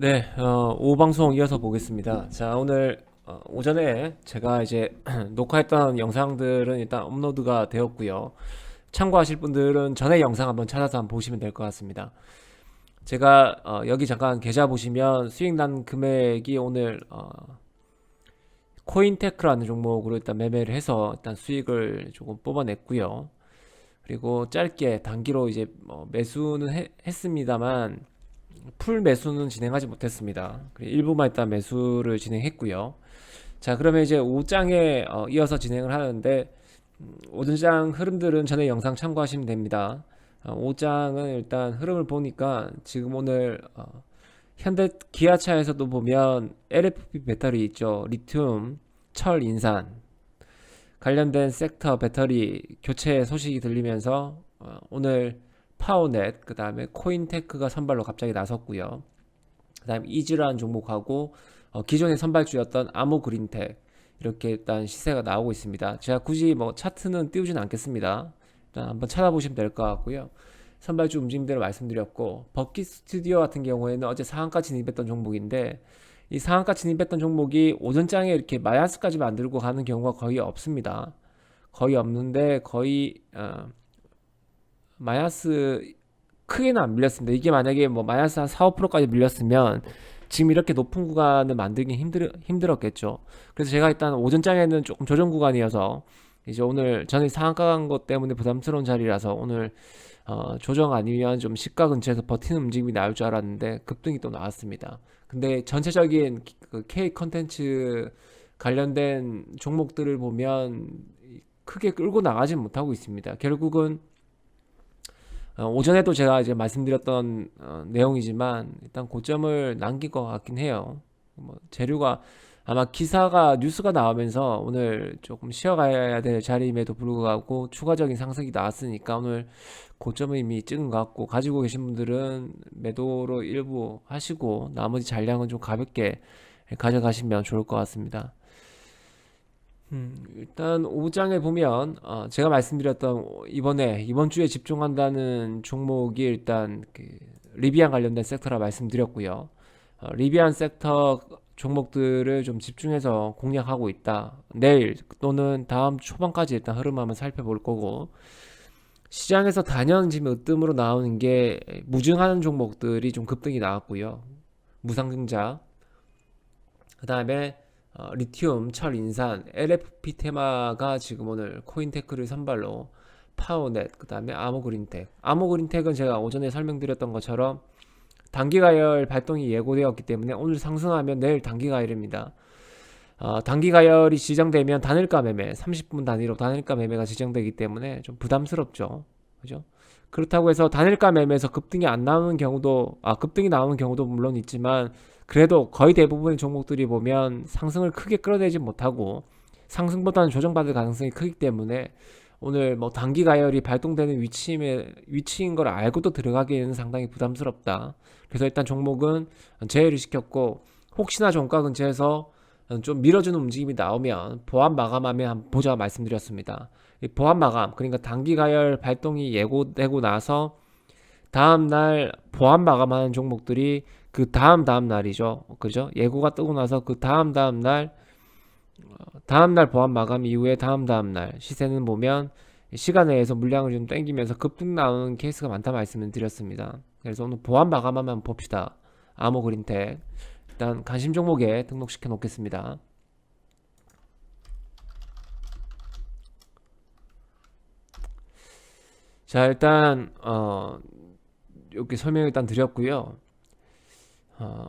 네, 오후 방송 이어서 보겠습니다. 자, 오늘 오전에 제가 이제 녹화했던 영상들은 일단 업로드가 되었고요. 참고하실 분들은 전에 영상 한번 찾아서 한번 보시면 될 것 같습니다. 제가 여기 잠깐 계좌 보시면 수익 난 금액이 오늘 코인테크라는 종목으로 일단 매매를 해서 일단 수익을 조금 뽑아냈고요. 그리고 짧게 단기로 이제 매수는 했습니다만 풀 매수는 진행하지 못했습니다. 일부만 일단 매수를 진행했고요. 자, 그러면 이제 5장에 이어서 진행을 하는데, 5장 흐름들은 전에 영상 참고하시면 됩니다. 5장은 일단 흐름을 보니까 지금 오늘 현대 기아차에서도 보면 LFP 배터리 있죠. 리튬, 철, 인산 관련된 섹터 배터리 교체 소식이 들리면서 오늘 파워넷, 그 다음에 코인테크가 선발로 갑자기 나섰고요. 그 다음에 이즈라는 종목하고 기존의 선발주였던 아모그린텍 이렇게 일단 시세가 나오고 있습니다. 제가 굳이 뭐 차트는 띄우진 않겠습니다. 일단 한번 찾아보시면 될 것 같고요. 선발주 움직임대로 말씀드렸고, 버킷 스튜디오 같은 경우에는 어제 상한가 진입했던 종목인데, 이 상한가 진입했던 종목이 오전장에 이렇게 마이너스까지 만들고 가는 경우가 거의 없습니다. 거의 없는데 거의 마이너스 크게는 안 밀렸습니다. 이게 만약에 뭐 마이너스 한 4, 5%까지 밀렸으면 지금 이렇게 높은 구간을 만들기 힘들었겠죠. 그래서 제가 일단 오전장에는 조금 조정 구간이어서 이제 오늘 전에 상한가 간 것 때문에 부담스러운 자리라서 오늘 조정 아니면 좀 시가 근처에서 버티는 움직임이 나올 줄 알았는데 급등이 또 나왔습니다. 근데 전체적인 그 K 컨텐츠 관련된 종목들을 보면 크게 끌고 나가지 못하고 있습니다. 결국은 오전에도 제가 이제 말씀드렸던 내용이지만 일단 고점을 남길 것 같긴 해요. 뭐 재료가 아마 기사가 뉴스가 나오면서 오늘 조금 쉬어가야 될 자리임에도 불구하고 추가적인 상승이 나왔으니까 오늘 고점을 이미 찍은 것 같고, 가지고 계신 분들은 매도로 일부 하시고 나머지 잔량은 좀 가볍게 가져가시면 좋을 것 같습니다. 일단 5장에 보면 제가 말씀드렸던 이번 주에 집중한다는 종목이 일단 그 리비안 관련된 섹터라 말씀드렸고요. 리비안 섹터 종목들을 좀 집중해서 공략하고 있다. 내일 또는 다음 주 초반까지 일단 흐름 한번 살펴볼 거고, 시장에서 단연 지금 으뜸으로 나오는 게 무증하는 종목들이 좀 급등이 나왔고요. 무상증자, 그 다음에 리튬, 철, 인산, LFP 테마가 지금 오늘 코인테크를 선발로 파워넷, 그 다음에 아모그린텍. 아모그린텍은 제가 오전에 설명드렸던 것처럼 단기가열 발동이 예고되었기 때문에 오늘 상승하면 내일 단기가열입니다. 단기가열이 지정되면 단일가 매매, 30분 단위로 단일가 매매가 지정되기 때문에 좀 부담스럽죠. 그죠? 그렇다고 해서 단일가 매매에서 급등이 안 나오는 경우도, 급등이 나오는 경우도 물론 있지만, 그래도 거의 대부분의 종목들이 보면 상승을 크게 끌어내지 못하고 상승보다는 조정받을 가능성이 크기 때문에 오늘 뭐 단기 가열이 발동되는 위치인 걸 알고도 들어가기에는 상당히 부담스럽다. 그래서 일단 종목은 제외를 시켰고, 혹시나 종가 근처에서 좀 밀어주는 움직임이 나오면 보합 마감하면 한번 보자 말씀드렸습니다. 이 보합 마감, 그러니까 단기 가열 발동이 예고되고 나서 다음날 보합 마감하는 종목들이 그 다음 날이죠. 그죠? 예고가 뜨고 나서 그 다음날 보합 마감 이후에 다음 날 시세는 보면 시간 내에서 물량을 좀 땡기면서 급등 나오는 케이스가 많다 말씀을 드렸습니다. 그래서 오늘 보합 마감하면 봅시다. 아모그린텍 일단 관심 종목에 등록시켜 놓겠습니다. 자, 일단 이렇게 설명 일단 드렸고요.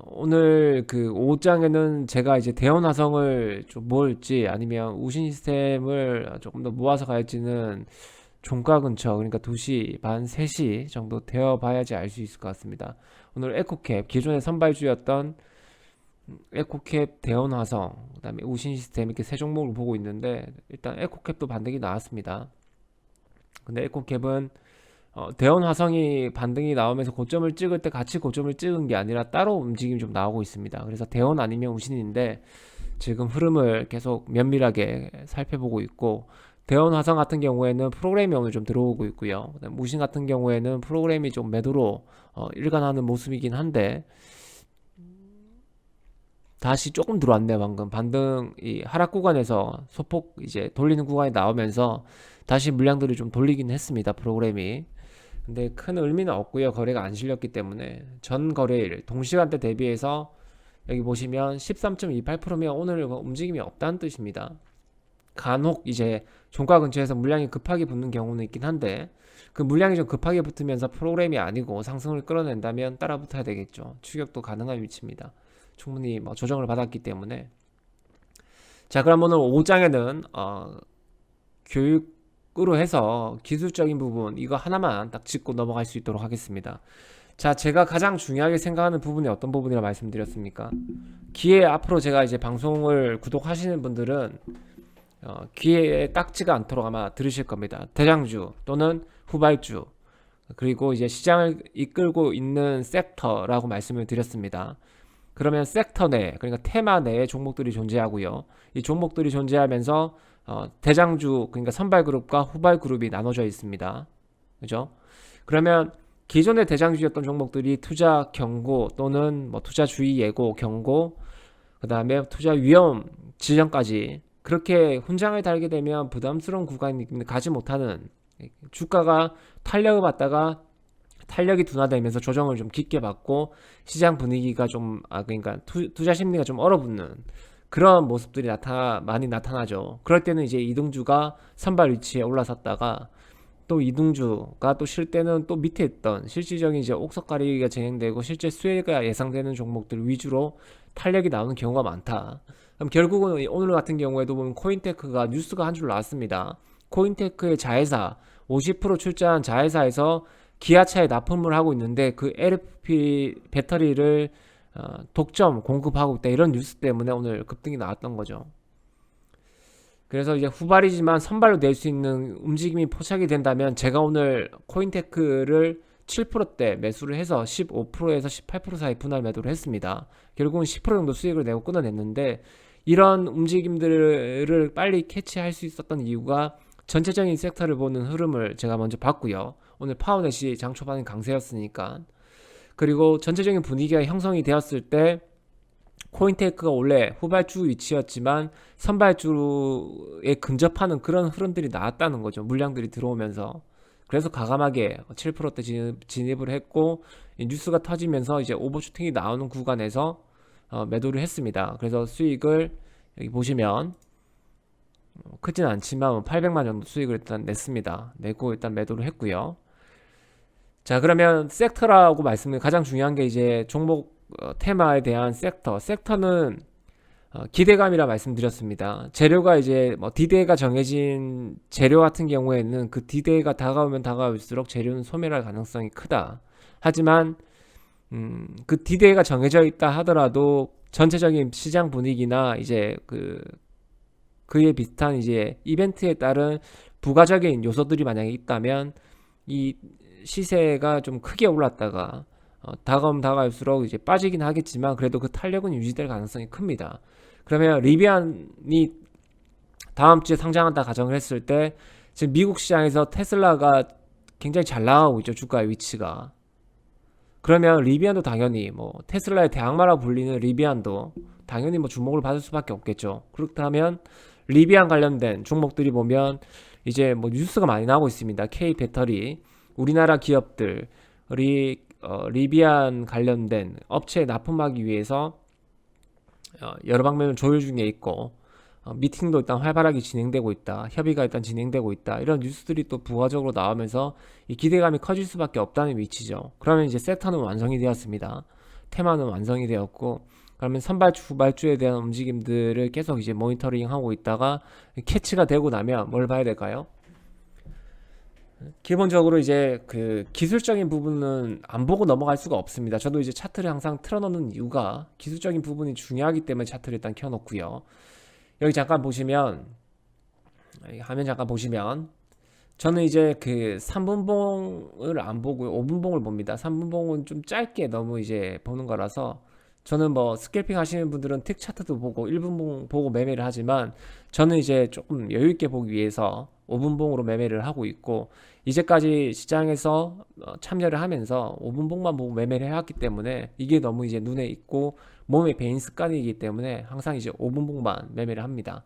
오늘 그 5장에는 제가 이제 대원 화성을 좀 모을지 아니면 우신 시스템을 조금 더 모아서 갈지는 종가 근처, 그러니까 2시 반 3시 정도 되어 봐야지 알 수 있을 것 같습니다. 오늘 에코캡 기존의 선발주였던 에코캡, 대원 화성, 그다음에 우신 시스템 이렇게 세 종목을 보고 있는데, 일단 에코캡도 반등이 나왔습니다. 근데 에코캡은 대원 화성이 반등이 나오면서 고점을 찍을 때 같이 고점을 찍은 게 아니라 따로 움직임이 좀 나오고 있습니다. 그래서 대원 아니면 우신인데 지금 흐름을 계속 면밀하게 살펴보고 있고, 대원 화성 같은 경우에는 프로그램이 오늘 좀 들어오고 있고요. 그다음 우신 같은 경우에는 프로그램이 좀 매도로 일관하는 모습이긴 한데, 다시 조금 들어왔네요. 방금 반등 이 하락 구간에서 소폭 이제 돌리는 구간이 나오면서 다시 물량들이 좀 돌리긴 했습니다. 프로그램이. 근데 큰 의미는 없고요. 거래가 안 실렸기 때문에 전 거래일 동시간대 대비해서 여기 보시면 13.28%면 오늘 움직임이 없다는 뜻입니다. 간혹 이제 종가 근처에서 물량이 급하게 붙는 경우는 있긴 한데 그 물량이 좀 급하게 붙으면서 프로그램이 아니고 상승을 끌어낸다면 따라 붙어야 되겠죠. 추격도 가능한 위치입니다. 충분히 뭐 조정을 받았기 때문에. 자, 그럼 오늘 5장에는 교육으로 해서 기술적인 부분 이거 하나만 딱 짚고 넘어갈 수 있도록 하겠습니다. 자, 제가 가장 중요하게 생각하는 부분이 어떤 부분이라 말씀드렸습니까? 기회 앞으로 제가 이제 방송을 구독하시는 분들은 귀에 딱지가 않도록 아마 들으실 겁니다. 대장주 또는 후발주 그리고 이제 시장을 이끌고 있는 섹터라고 말씀을 드렸습니다. 그러면 섹터 내 그러니까 테마 내에 종목들이 존재하고요. 이 종목들이 존재하면서 대장주 그러니까 선발그룹과 후발그룹이 나눠져 있습니다. 그죠? 그러면 기존의 대장주였던 종목들이 투자 경고 또는 뭐 투자 주의 예고 경고 그 다음에 투자 위험 지정까지 그렇게 훈장을 달게 되면 부담스러운 구간이 가지 못하는 주가가 탄력을 받다가 탄력이 둔화되면서 조정을 좀 깊게 받고 시장 분위기가 좀 그러니까 투자 심리가 좀 얼어붙는 그런 모습들이 많이 나타나죠. 그럴 때는 이제 이등주가 선발 위치에 올라섰다가 또 이등주가 또 쉴 때는 또 밑에 있던 실질적인 이제 옥석 가리기가 진행되고 실제 수혜가 예상되는 종목들 위주로 탄력이 나오는 경우가 많다. 그럼 결국은 오늘 같은 경우에도 보면 코인테크가 뉴스가 한 줄 나왔습니다. 코인테크의 자회사 50% 출자한 자회사에서 기아차에 납품을 하고 있는데 그 LFP 배터리를 독점 공급하고 있다 이런 뉴스 때문에 오늘 급등이 나왔던 거죠. 그래서 이제 후발이지만 선발로 낼 수 있는 움직임이 포착이 된다면 제가 오늘 코인테크를 7%대 매수를 해서 15%에서 18% 사이 분할 매도를 했습니다. 결국은 10% 정도 수익을 내고 끊어냈는데 이런 움직임들을 빨리 캐치할 수 있었던 이유가 전체적인 섹터를 보는 흐름을 제가 먼저 봤고요. 오늘 파워넷이 장 초반에 강세였으니까. 그리고 전체적인 분위기가 형성이 되었을 때 코인테크가 원래 후발주 위치였지만 선발주에 근접하는 그런 흐름들이 나왔다는 거죠. 물량들이 들어오면서. 그래서 과감하게 7%대 진입을 했고 뉴스가 터지면서 이제 오버슈팅이 나오는 구간에서 매도를 했습니다. 그래서 수익을 여기 보시면 크진 않지만 800만 정도 수익을 일단 냈습니다. 내고 일단 매도를 했고요. 자, 그러면 섹터라고 말씀드린 가장 중요한 게 이제 종목 테마에 대한 섹터는 기대감이라 말씀드렸습니다. 재료가 이제 뭐 디데이가 정해진 재료 같은 경우에는 그 디데이가 다가오면 다가올수록 재료는 소멸할 가능성이 크다. 하지만 그 디데이가 정해져 있다 하더라도 전체적인 시장 분위기나 이제 그에 비슷한 이제 이벤트에 따른 부가적인 요소들이 만약에 있다면 이 시세가 좀 크게 올랐다가 다가오면 다가올수록 이제 빠지긴 하겠지만 그래도 그 탄력은 유지될 가능성이 큽니다. 그러면 리비안이 다음 주에 상장한다 가정을 했을 때 지금 미국 시장에서 테슬라가 굉장히 잘 나가고 있죠. 주가의 위치가. 그러면 리비안도 당연히 뭐 테슬라의 대항마라고 불리는 리비안도 당연히 뭐 주목을 받을 수밖에 없겠죠. 그렇다면 리비안 관련된 종목들이 보면 이제 뭐 뉴스가 많이 나오고 있습니다. K 배터리 우리나라 기업들이 리비안 관련된 업체에 납품하기 위해서 여러 방면을 조율 중에 있고 미팅도 일단 활발하게 진행되고 있다. 협의가 일단 진행되고 있다. 이런 뉴스들이 또 부가적으로 나오면서 이 기대감이 커질 수밖에 없다는 위치죠. 그러면 이제 섹터는 완성이 되었습니다. 테마는 완성이 되었고 그러면 선발주, 후발주에 대한 움직임들을 계속 이제 모니터링 하고 있다가 캐치가 되고 나면 뭘 봐야 될까요? 기본적으로 이제 그 기술적인 부분은 안 보고 넘어갈 수가 없습니다. 저도 이제 차트를 항상 틀어놓는 이유가 기술적인 부분이 중요하기 때문에 차트를 일단 켜놓고요. 여기 잠깐 보시면 화면 잠깐 보시면 저는 이제 그 3분봉을 안 보고 5분봉을 봅니다. 3분봉은 좀 짧게 너무 이제 보는 거라서 저는 뭐 스캘핑 하시는 분들은 틱 차트도 보고 1분봉 보고 매매를 하지만 저는 이제 조금 여유 있게 보기 위해서 5분봉으로 매매를 하고 있고, 이제까지 시장에서 참여를 하면서 5분봉만 보고 매매를 해왔기 때문에 이게 너무 이제 눈에 익고 몸에 배인 습관이기 때문에 항상 이제 5분봉만 매매를 합니다.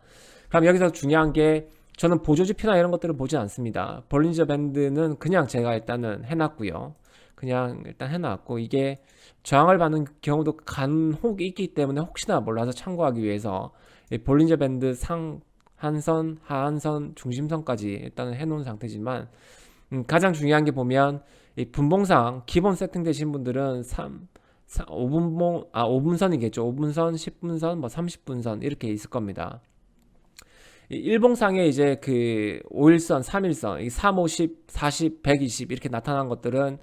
그럼 여기서 중요한 게, 저는 보조지표나 이런 것들을 보지 않습니다. 볼린저 밴드는 그냥 제가 일단은 해놨고요. 그냥 일단 해놨고, 이게 저항을 받는 경우도 간혹 있기 때문에 혹시나 몰라서 참고하기 위해서 이 볼린저 밴드 상한선, 하한선, 중심선까지 일단은 해놓은 상태지만, 가장 중요한 게 보면 이 분봉상 기본 세팅되신 분들은 5분선이겠죠. 5분선, 10분선, 뭐 30분선 이렇게 있을 겁니다. 이 일봉상에 이제 그 5일선, 3일선, 이 3, 50, 40, 120 이렇게 나타난 것들은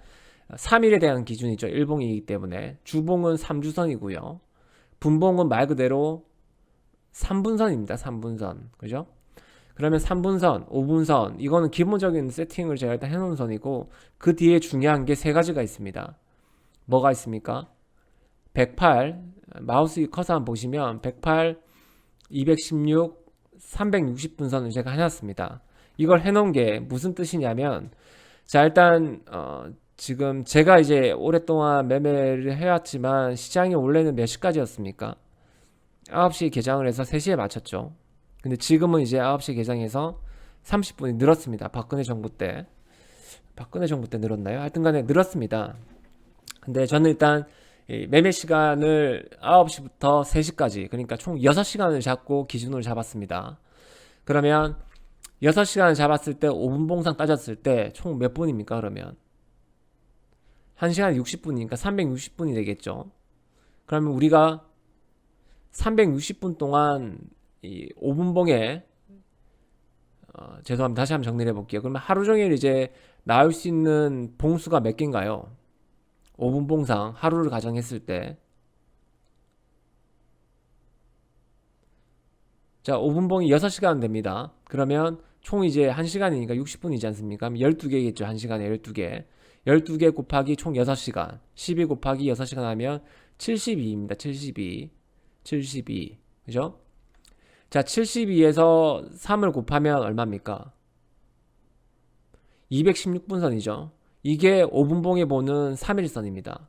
3일에 대한 기준이죠. 일봉이기 때문에. 주봉은 3주선이고요. 분봉은 말 그대로 3분선입니다. 3분선. 그죠? 그러면 3분선, 5분선, 이거는 기본적인 세팅을 제가 일단 해놓은 선이고, 그 뒤에 중요한 게 세 가지가 있습니다. 뭐가 있습니까? 108, 마우스 커서 한번 보시면 108, 216, 360분선을 제가 해놨습니다. 이걸 해놓은 게 무슨 뜻이냐면, 자, 일단 지금 제가 이제 오랫동안 매매를 해왔지만, 시장이 원래는 몇 시까지였습니까? 9시 개장을 해서 3시에 마쳤죠. 근데 지금은 이제 9시 개장해서 30분이 늘었습니다. 박근혜 정부 때 늘었나요? 하여튼 간에 늘었습니다. 근데 저는 일단 매매 시간을 9시부터 3시까지, 그러니까 총 6시간을 잡고 기준으로 잡았습니다. 그러면 6시간을 잡았을 때 5분 봉상 따졌을 때 총 몇 분입니까? 그러면 1시간 60분이니까 360분이 되겠죠. 그러면 우리가 360분 동안 이 5분봉에 죄송합니다. 다시 한번 정리를 해볼게요. 그러면 하루 종일 이제 나올 수 있는 봉수가 몇 개인가요? 5분봉상 하루를 가정했을 때, 자, 5분봉이 6시간 됩니다. 그러면 총 이제 1시간이니까 60분이지 않습니까? 그럼 12개겠죠. 1시간에 12개. 12개 곱하기 총 6시간. 12 곱하기 6시간 하면 72입니다. 72. 그죠? 자, 72에서 3을 곱하면 얼마입니까? 216분선이죠. 이게 5분봉에 보는 3일선입니다.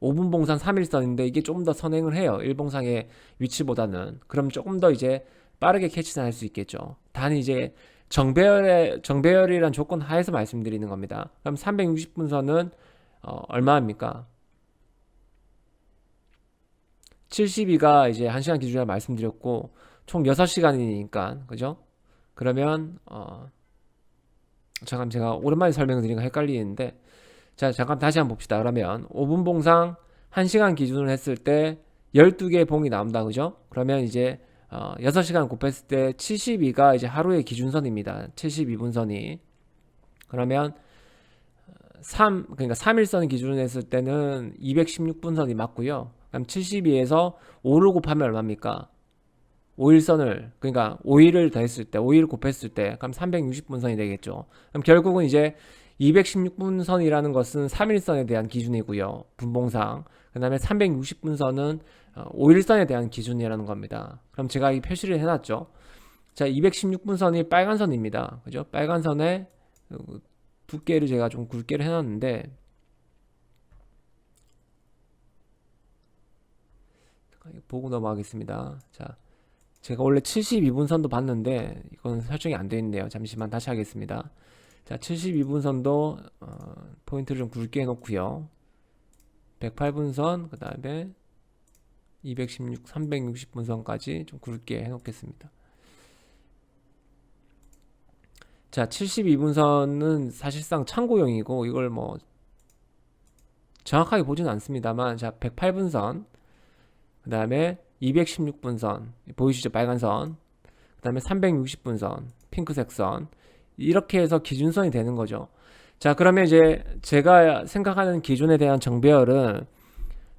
5분봉상 3일선인데 이게 조금 더 선행을 해요. 일봉상의 위치보다는. 그럼 조금 더 이제 빠르게 캐치할 수 있겠죠. 단 이제 정배열이란 조건 하에서 말씀드리는 겁니다. 그럼 360분선은 얼마입니까? 72가 이제 1시간 기준으로 말씀드렸고, 총 6시간이니까, 그죠? 그러면, 잠깐 제가 오랜만에 설명을 드리니까 헷갈리는데, 자, 잠깐 다시 한번 봅시다. 그러면 5분 봉상 1시간 기준으로 했을 때 12개 봉이 나온다, 그죠? 그러면 이제 6시간 곱했을 때 72가 이제 하루의 기준선입니다. 72분선이. 그러면 그러니까 3일선 기준으로 했을 때는 216분선이 맞고요. 그럼 72에서 5를 곱하면 얼마입니까? 5일선을, 그러니까 5일을 더했을 때, 5일 곱했을 때, 그럼 360분선이 되겠죠. 그럼 결국은 이제 216분선이라는 것은 3일선에 대한 기준이고요. 분봉상. 그 다음에 360분선은 5일선에 대한 기준이라는 겁니다. 그럼 제가 이 표시를 해놨죠. 자, 216분선이 빨간 선입니다. 그죠? 빨간 선에 두께를 제가 좀 굵게를 해놨는데, 보고 넘어가겠습니다. 자, 제가 원래 72분선도 봤는데 이건 설정이 안 되어 있네요. 잠시만 다시 하겠습니다. 자, 72분선도 포인트를 좀 굵게 해놓고요. 108분선, 그 다음에 216, 360분선까지 좀 굵게 해놓겠습니다. 자, 72분선은 사실상 참고용이고 이걸 뭐 정확하게 보지는 않습니다만, 자, 108분선, 그 다음에 216분선 보이시죠? 빨간 선. 그 다음에 360분선 핑크색 선. 이렇게 해서 기준선이 되는 거죠. 자, 그러면 이제 제가 생각하는 기준에 대한 정배열은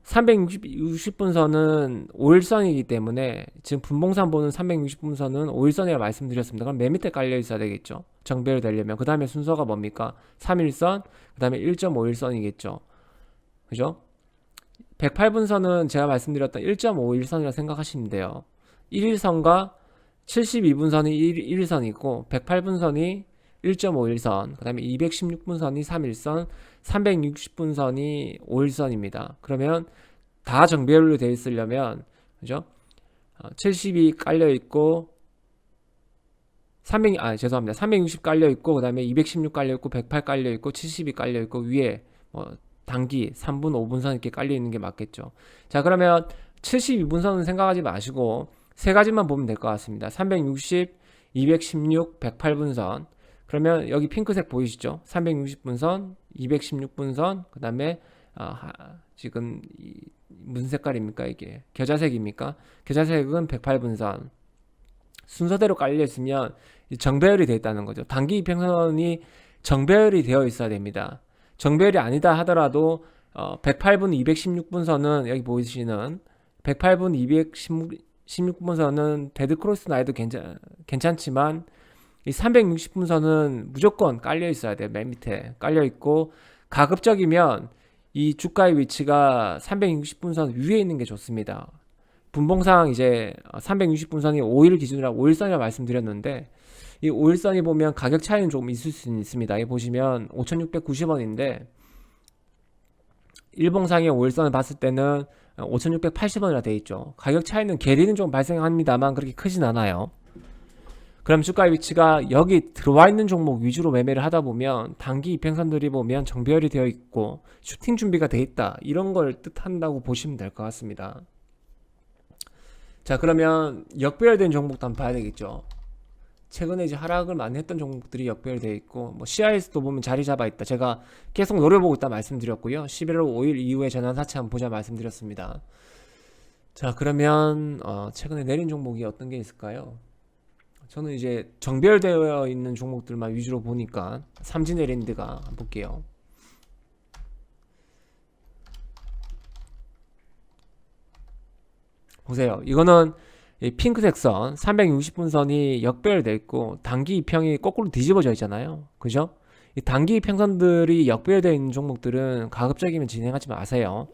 360분선은 5일선이기 때문에 지금 분봉상 보는 360분선은 5일선이라고 말씀드렸습니다. 그럼 맨 밑에 깔려 있어야 되겠죠. 정배열 되려면. 그 다음에 순서가 뭡니까? 3일선, 그 다음에 1.5일선이겠죠. 그죠? 108분선은 제가 말씀드렸던 1.5일선이라고 생각하시면 돼요. 1일선과 72분선이 1선이고 108분선이 1.51선, 그 다음에 216분선이 3일선, 360분선이 5일선입니다. 그러면 다 정배열로 되어 있으려면, 그죠? 70이 깔려 있고, 360 깔려 있고, 그 다음에 216 깔려 있고, 108 깔려 있고, 70이 깔려 있고, 위에 단기 3분, 5분선 이렇게 깔려 있는 게 맞겠죠. 자, 그러면 72분선은 생각하지 마시고 세 가지만 보면 될 것 같습니다. 360, 216, 108분선. 그러면 여기 핑크색 보이시죠? 360분선, 216분선, 그 다음에 지금 무슨 색깔입니까? 이게 겨자색입니까? 겨자색은 108분선. 순서대로 깔려 있으면 정배열이 되어 있다는 거죠. 단기 이평선이 정배열이 되어 있어야 됩니다. 정배열이 아니다 하더라도 108분, 216분선은 여기 보이시는 108분, 216분선은 데드크로스 나이도 괜찮지만 이 360분선은 무조건 깔려 있어야 돼요. 맨 밑에 깔려 있고, 가급적이면 이 주가의 위치가 360분선 위에 있는 게 좋습니다. 분봉상 이제 360분선이 5일 기준이라 5일선이라 말씀드렸는데, 이 5일선이 보면 가격 차이는 조금 있을 수 있습니다. 여기 보시면 5,690원인데 일봉상의 5일선을 봤을 때는 5,680원이라 돼 있죠. 가격 차이는 괴리는 좀 발생합니다만 그렇게 크진 않아요. 그럼 주가의 위치가 여기 들어와 있는 종목 위주로 매매를 하다 보면 단기 이평선들이 보면 정배열이 되어 있고 슈팅 준비가 돼 있다, 이런 걸 뜻한다고 보시면 될 것 같습니다. 자, 그러면 역배열된 종목도 한번 봐야 되겠죠. 최근에 이제 하락을 많이 했던 종목들이 역배열되어 있고, CIS도 보면 자리 잡아 있다, 제가 계속 노려보고 있다 말씀드렸고요. 11월 5일 이후에 전환사채 한번 보자 말씀드렸습니다. 자, 그러면 최근에 내린 종목이 어떤 게 있을까요? 저는 이제 정배열되어 있는 종목들만 위주로 보니까 삼진에랜드가 한번 볼게요. 보세요. 이거는 이 핑크색 선 360분선이 역배열되어 있고 단기 이평이 거꾸로 뒤집어져 있잖아요. 그죠? 이 단기 이평선들이 역배열되어 있는 종목들은 가급적이면 진행하지 마세요.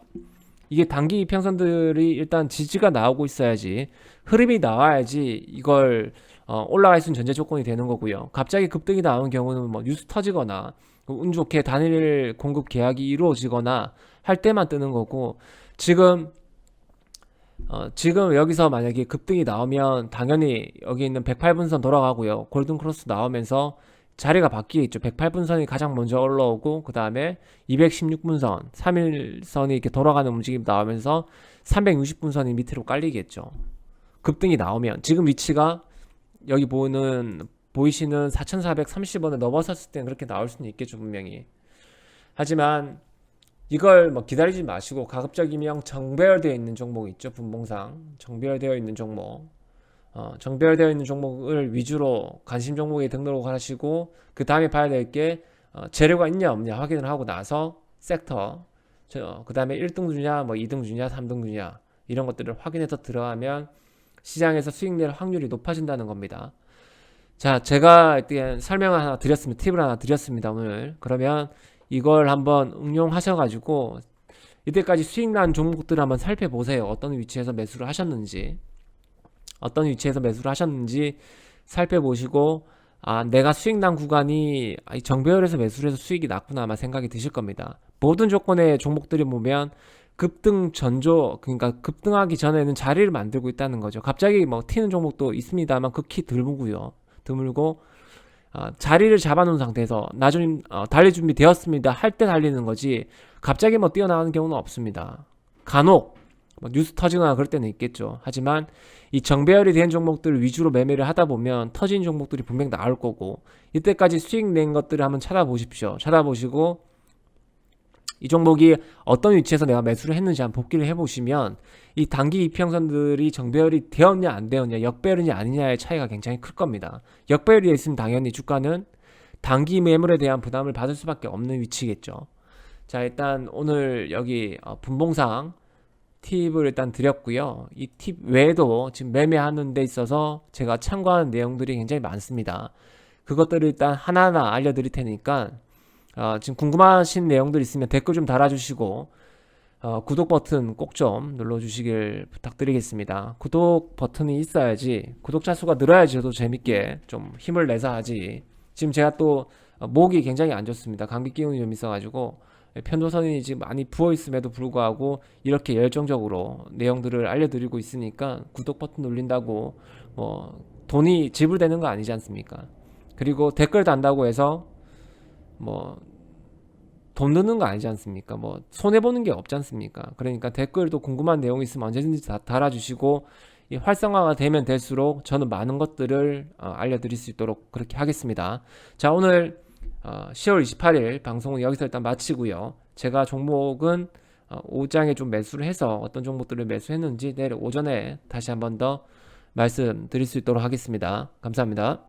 이게 단기 이평선들이 일단 지지가 나오고 있어야지, 흐름이 나와야지 이걸 올라갈 수 있는 전제 조건이 되는 거고요. 갑자기 급등이 나오는 경우는 뭐 뉴스 터지거나 운 좋게 단일 공급 계약이 이루어지거나 할 때만 뜨는 거고, 지금 여기서 만약에 급등이 나오면 당연히 여기 있는 108분선 돌아가고요. 골든크로스 나오면서 자리가 바뀌겠죠. 108분선이 가장 먼저 올라오고, 그 다음에 216분선, 3일선이 이렇게 돌아가는 움직임이 나오면서 360분선이 밑으로 깔리겠죠. 급등이 나오면. 지금 위치가 여기 보이시는 4,430원을 넘어섰을 땐 그렇게 나올 수는 있겠죠, 분명히. 하지만 이걸 뭐 기다리지 마시고 가급적이면 정배열되어 있는 종목 있죠, 분봉상 정배열되어 있는 종목, 정배열되어 있는 종목을 위주로 관심 종목에 등록을 하시고, 그 다음에 봐야 될 게 재료가 있냐 없냐 확인을 하고 나서 섹터, 그 다음에 1등 주냐 뭐 2등 주냐 3등 주냐 이런 것들을 확인해서 들어가면 시장에서 수익 낼 확률이 높아진다는 겁니다. 자, 제가 일단 설명을 하나 드렸습니다. 팁을 하나 드렸습니다, 오늘. 그러면 이걸 한번 응용하셔가지고 이때까지 수익 난 종목들을 한번 살펴보세요. 어떤 위치에서 매수를 하셨는지 살펴보시고, 내가 수익 난 구간이 정배열에서 매수를 해서 수익이 났구나 아마 생각이 드실 겁니다. 모든 조건의 종목들이 보면 급등 전조, 그러니까 급등하기 전에는 자리를 만들고 있다는 거죠. 갑자기 뭐 튀는 종목도 있습니다만 극히 드물고 자리를 잡아놓은 상태에서 나중에 달릴 준비 되었습니다 할 때 달리는 거지, 갑자기 뭐 뛰어나가는 경우는 없습니다. 간혹 뭐 뉴스 터지거나 그럴 때는 있겠죠. 하지만 이 정배열이 된 종목들 위주로 매매를 하다 보면 터진 종목들이 분명 나올 거고, 이때까지 수익 낸 것들을 한번 찾아보시고 이 종목이 어떤 위치에서 내가 매수를 했는지 한번 복기를 해보시면 이 단기 이평선들이 정배열이 되었냐 안 되었냐, 역배열이냐 아니냐의 차이가 굉장히 클 겁니다. 역배열이 있으면 당연히 주가는 단기 매물에 대한 부담을 받을 수밖에 없는 위치겠죠. 자, 일단 오늘 여기 분봉상 팁을 일단 드렸고요. 이 팁 외에도 지금 매매하는 데 있어서 제가 참고하는 내용들이 굉장히 많습니다. 그것들을 일단 하나하나 알려드릴 테니까 지금 궁금하신 내용들 있으면 댓글 좀 달아주시고, 구독 버튼 꼭 좀 눌러주시길 부탁드리겠습니다. 구독 버튼이 있어야지, 구독자 수가 늘어야지 저도 재밌게 좀 힘을 내서 하지. 지금 제가 또 목이 굉장히 안 좋습니다. 감기 기운이 좀 있어가지고 편도선이 지금 많이 부어 있음에도 불구하고 이렇게 열정적으로 내용들을 알려드리고 있으니까 구독 버튼 눌린다고 뭐 돈이 지불되는 거 아니지 않습니까? 그리고 댓글 단다고 해서 뭐 돈 드는 거 아니지 않습니까? 뭐 손해 보는 게 없지 않습니까? 그러니까 댓글도 궁금한 내용 있으면 언제든지 다 달아주시고, 이 활성화가 되면 될수록 저는 많은 것들을 알려드릴 수 있도록 그렇게 하겠습니다. 자, 오늘 10월 28일 방송은 여기서 일단 마치고요. 제가 종목은 오장에 좀 매수를 해서 어떤 종목들을 매수했는지 내일 오전에 다시 한번 더 말씀드릴 수 있도록 하겠습니다. 감사합니다.